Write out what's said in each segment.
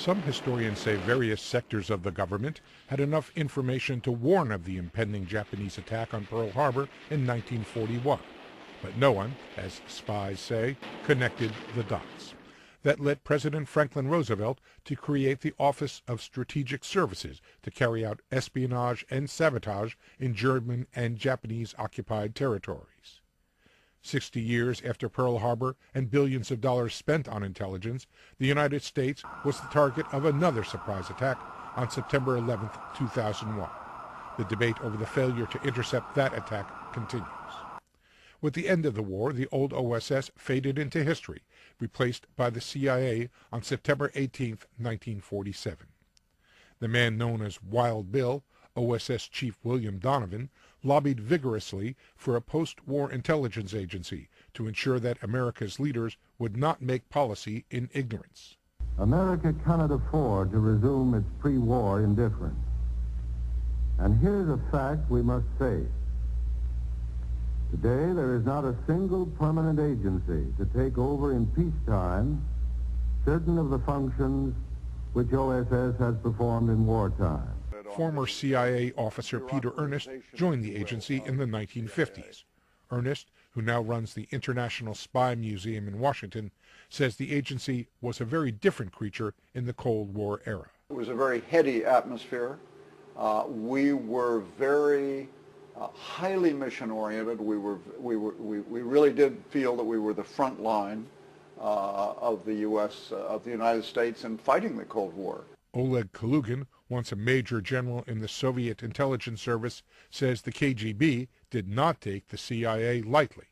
Some historians say various sectors of the government had enough information to warn of the impending Japanese attack on Pearl Harbor in 1941, but no one, as spies say, connected the dots. That led President Franklin Roosevelt to create the Office of Strategic Services to carry out espionage and sabotage in German and Japanese-occupied territories. 60 years after Pearl Harbor and billions of dollars spent on intelligence, the United States was the target of another surprise attack on September 11, 2001. The debate over the failure to intercept that attack continues. With the end of the war, the old OSS faded into history, replaced by the CIA on September 18, 1947. The man known as Wild Bill, OSS Chief William Donovan, lobbied vigorously for a post-war intelligence agency to ensure that America's leaders would not make policy in ignorance. America cannot afford to resume its pre-war indifference. And here's a fact we must face. Today, there is not a single permanent agency to take over in peacetime certain of the functions which OSS has performed in wartime. Former CIA officer Peter Ernest joined the agency in the 1950s. Ernest, who now runs the International Spy Museum in Washington, says the agency was a very different creature in the Cold War era. It was a very heady atmosphere. We were very highly mission-oriented. We really did feel that we were the front line of the United States in fighting the Cold War. Oleg Kalugin, once a major general in the Soviet intelligence service, says the KGB did not take the CIA lightly.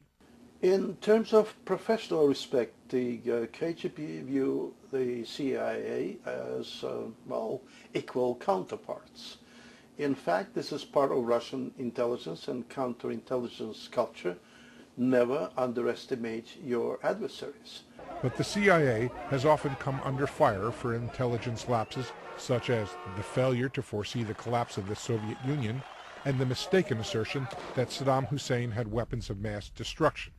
In terms of professional respect, the KGB view the CIA as, equal counterparts. In fact, this is part of Russian intelligence and counterintelligence culture. Never underestimate your adversaries. But the CIA has often come under fire for intelligence lapses, such as the failure to foresee the collapse of the Soviet Union and the mistaken assertion that Saddam Hussein had weapons of mass destruction.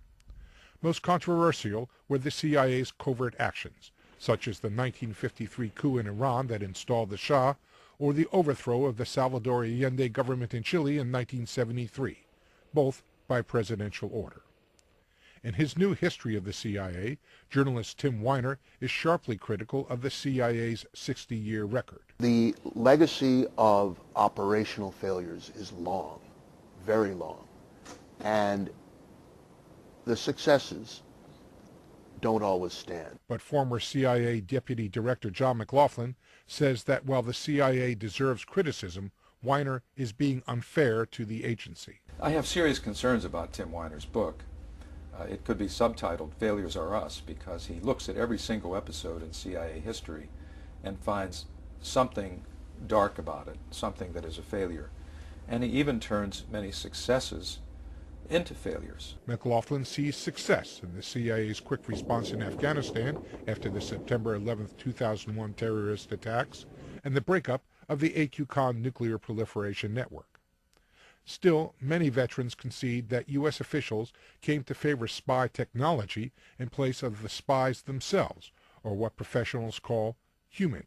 Most controversial were the CIA's covert actions, such as the 1953 coup in Iran that installed the Shah, or the overthrow of the Salvador Allende government in Chile in 1973, both by presidential order. In his new history of the CIA, journalist Tim Weiner is sharply critical of the CIA's 60-year record. The legacy of operational failures is long, very long, and the successes don't always stand. But former CIA Deputy Director John McLaughlin says that while the CIA deserves criticism, Weiner is being unfair to the agency. I have serious concerns about Tim Weiner's book. It could be subtitled Failures Are Us, because he looks at every single episode in CIA history and finds something dark about it, something that is a failure. And he even turns many successes into failures. McLaughlin sees success in the CIA's quick response in Afghanistan after the September 11, 2001 terrorist attacks and the breakup of the AQ Khan nuclear proliferation network. Still, many veterans concede that U.S. officials came to favor spy technology in place of the spies themselves, or what professionals call human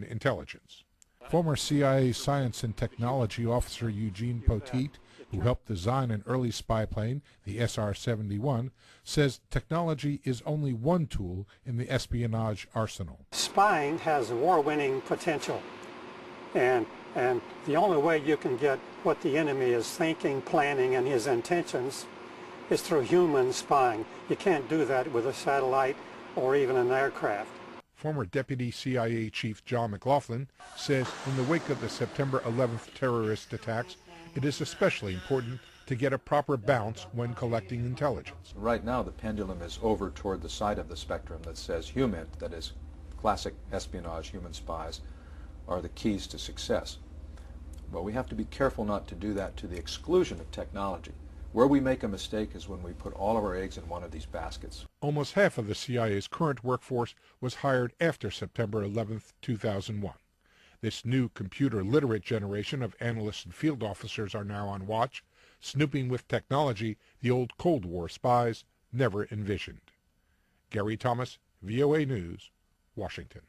intelligence. Former CIA science and technology officer Eugene Poteet, who helped design an early spy plane, the SR-71, says technology is only one tool in the espionage arsenal. Spying has war-winning potential, and the only way you can get what the enemy is thinking, planning, and his intentions is through human spying. You can't do that with a satellite or even an aircraft. Former Deputy CIA Chief John McLaughlin says in the wake of the September 11th terrorist attacks, it is especially important to get a proper balance when collecting intelligence. Right now the pendulum is over toward the side of the spectrum that says human, that is classic espionage, human spies, are the keys to success. But we have to be careful not to do that to the exclusion of technology. Where we make a mistake is when we put all of our eggs in one of these baskets. Almost half of the CIA's current workforce was hired after September 11, 2001. This new computer-literate generation of analysts and field officers are now on watch, snooping with technology the old Cold War spies never envisioned. Gary Thomas, VOA News, Washington.